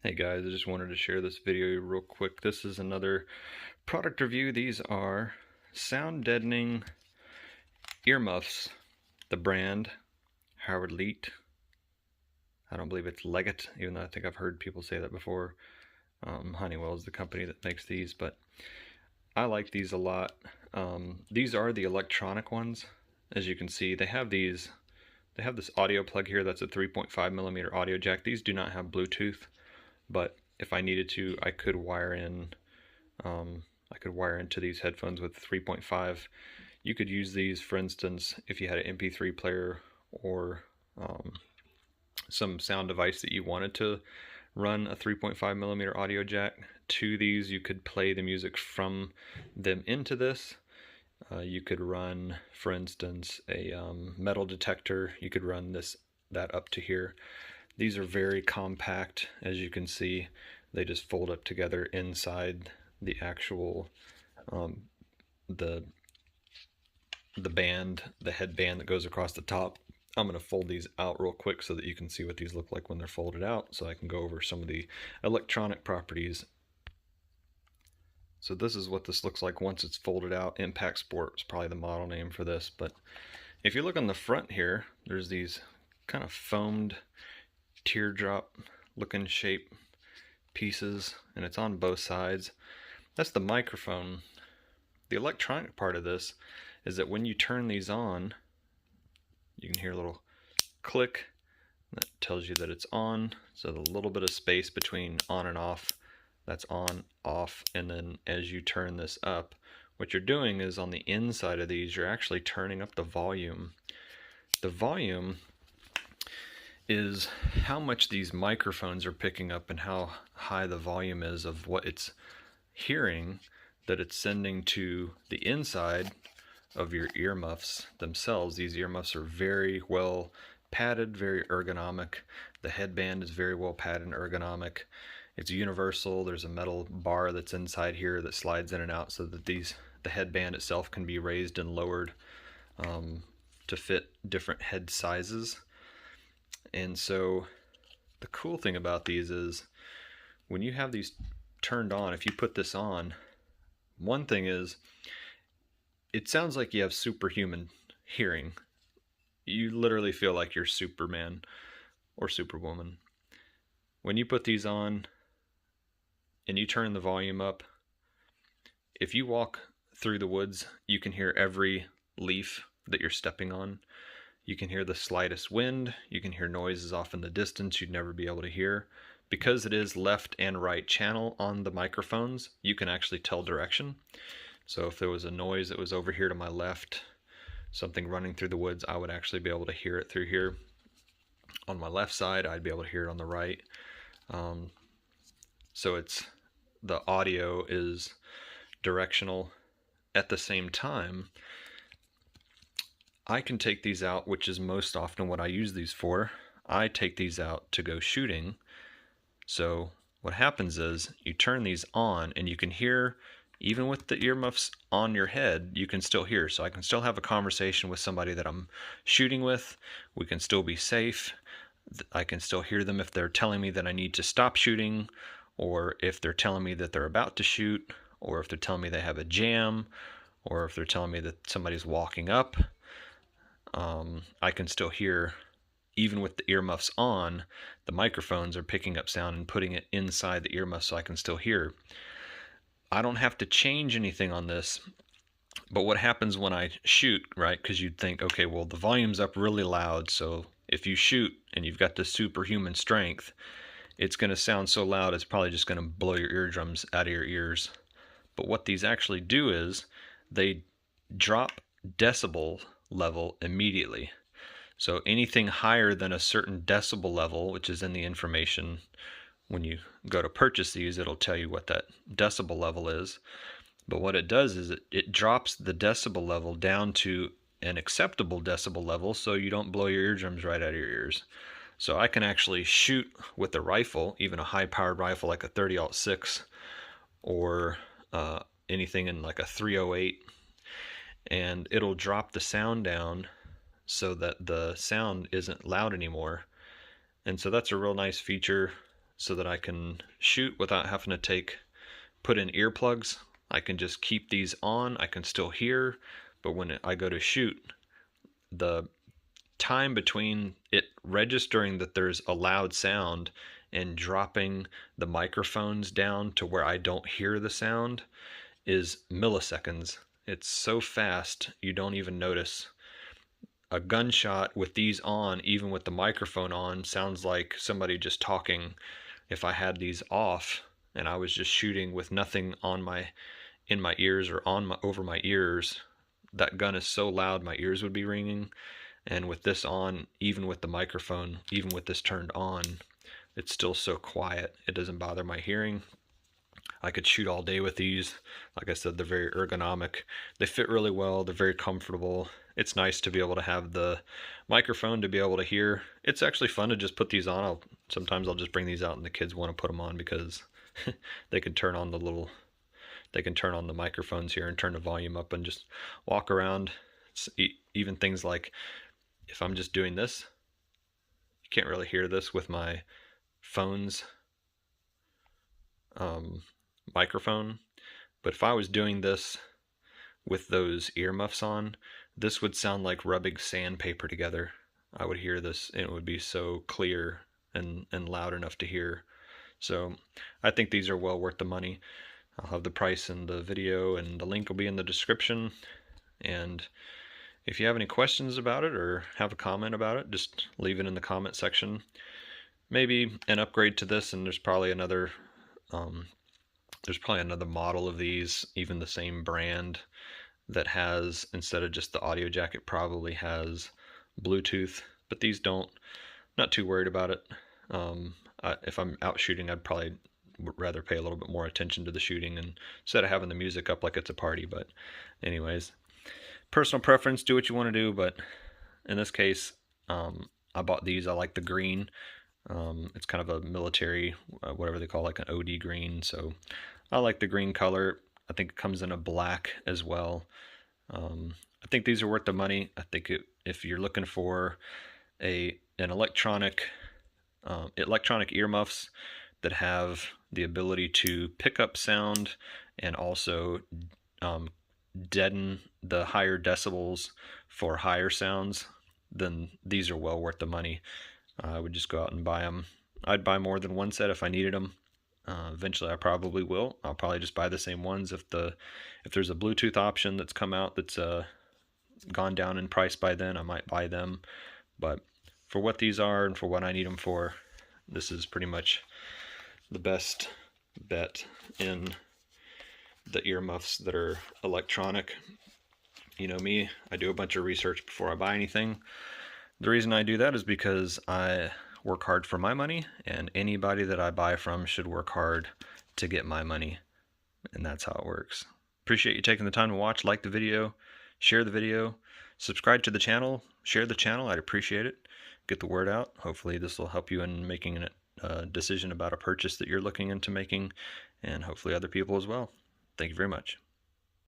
Hey guys, I just wanted to share this video real quick. This is another product review. These are sound deadening earmuffs. The brand, Howard Leight. I don't believe it's Leggett, even though I think I've heard people say that before. Honeywell is the company that makes these, but I like these a lot. These are the electronic ones. As you can see, they have this audio plug here that's a 3.5 millimeter audio jack. These do not have Bluetooth, but if I needed to, I could wire into these headphones with 3.5. You could use these, for instance, if you had an MP3 player or some sound device that you wanted to run a 3.5 millimeter audio jack to these. You could play the music from them into this. You could run, for instance, a metal detector. You could run that up to here. These are very compact, as you can see. They just fold up together inside the actual the band, the headband that goes across the top. I'm going to fold these out real quick so that you can see what these look like when they're folded out, so I can go over some of the electronic properties. So this is what this looks like once it's folded out. Impact Sport is probably the model name for this, but if you look on the front here, there's these kind of foamed teardrop looking shape pieces, and it's on both sides. That's the microphone. The electronic part of this is that when you turn these on, you can hear a little click that tells you that it's on. So the little bit of space between on and off, that's on, off, and then as you turn this up, what you're doing is on the inside of these, you're actually turning up the volume. The volume is how much these microphones are picking up and how high the volume is of what it's hearing that it's sending to the inside of your earmuffs themselves. These earmuffs are very well padded, very ergonomic. The headband is very well padded and ergonomic. It's universal. There's a metal bar that's inside here that slides in and out so that the headband itself can be raised and lowered to fit different head sizes. And so the cool thing about these is when you have these turned on, if you put this on, one thing is it sounds like you have superhuman hearing. You literally feel like you're Superman or Superwoman. When you put these on and you turn the volume up, if you walk through the woods, you can hear every leaf that you're stepping on. You can hear the slightest wind. You can hear noises off in the distance you'd never be able to hear. Because it is left and right channel on the microphones, you can actually tell direction. So if there was a noise that was over here to my left, something running through the woods, I would actually be able to hear it through here. On my left side, I'd be able to hear it on the right. So the audio is directional. At the same time, I can take these out, which is most often what I use these for. I take these out to go shooting. So what happens is you turn these on and you can hear, even with the earmuffs on your head, you can still hear. So I can still have a conversation with somebody that I'm shooting with. We can still be safe. I can still hear them if they're telling me that I need to stop shooting, or if they're telling me that they're about to shoot, or if they're telling me they have a jam, or if they're telling me that somebody's walking up. I can still hear, even with the earmuffs on, the microphones are picking up sound and putting it inside the earmuffs so I can still hear. I don't have to change anything on this, but what happens when I shoot, right? Because you'd think, okay, well, the volume's up really loud, so if you shoot and you've got the superhuman strength, it's going to sound so loud it's probably just going to blow your eardrums out of your ears. But what these actually do is they drop decibel level immediately. So anything higher than a certain decibel level, which is in the information when you go to purchase these, it'll tell you what that decibel level is. But what it does is it drops the decibel level down to an acceptable decibel level so you don't blow your eardrums right out of your ears. So I can actually shoot with a rifle, even a high-powered rifle like a 30-06 or anything in like a 308, and it'll drop the sound down so that the sound isn't loud anymore. And so that's a real nice feature. so that I can shoot without having to put in earplugs. I can just keep these on, I can still hear, but when I go to shoot, the time between it registering that there's a loud sound and dropping the microphones down to where I don't hear the sound is milliseconds. It's so fast you don't even notice. A gunshot with these on, even with the microphone on, sounds like somebody just talking. If I had these off and I was just shooting with nothing in my ears or over my ears, that gun is so loud my ears would be ringing. And with this on, even with the microphone, even with this turned on, it's still so quiet. It doesn't bother my hearing. I could shoot all day with these. Like I said, they're very ergonomic. They fit really well. They're very comfortable. It's nice to be able to have the microphone to be able to hear. It's actually fun to just put these on. Sometimes I'll just bring these out and the kids want to put them on because they can turn on the microphones here and turn the volume up and just walk around. Even things like if I'm just doing this, you can't really hear this with my phone's microphone, but if I was doing this with those earmuffs on, this would sound like rubbing sandpaper together. I would hear this and it would be so clear and loud enough to hear. So I think these are well worth the money. I'll have the price in the video and the link will be in the description. And if you have any questions about it or have a comment about it, just leave it in the comment section. Maybe an upgrade to this, and there's probably another model of these, even the same brand, that has, instead of just the audio jack, it probably has Bluetooth, but these don't. Not too worried about it. If I'm out shooting, I'd probably rather pay a little bit more attention to the shooting and instead of having the music up like it's a party. But anyways, personal preference, do what you want to do, but in this case, I bought these. I like the green. It's kind of a military, whatever they call, like an OD green, so I like the green color. I think it comes in a black as well. I think these are worth the money. I think if you're looking for an electronic earmuffs that have the ability to pick up sound and also deaden the higher decibels for higher sounds, then these are well worth the money. I would just go out and buy them. I'd buy more than one set if I needed them. Eventually I probably will. I'll probably just buy the same ones. If there's a Bluetooth option that's come out that's gone down in price by then, I might buy them. But for what these are and for what I need them for, this is pretty much the best bet in the earmuffs that are electronic. You know me, I do a bunch of research before I buy anything. The reason I do that is because I work hard for my money, and anybody that I buy from should work hard to get my money, and that's how it works. Appreciate you taking the time to watch. Like the video, share the video, subscribe to the channel, share the channel. I'd appreciate it. Get the word out. Hopefully this will help you in making a decision about a purchase that you're looking into making, and hopefully other people as well. Thank you very much.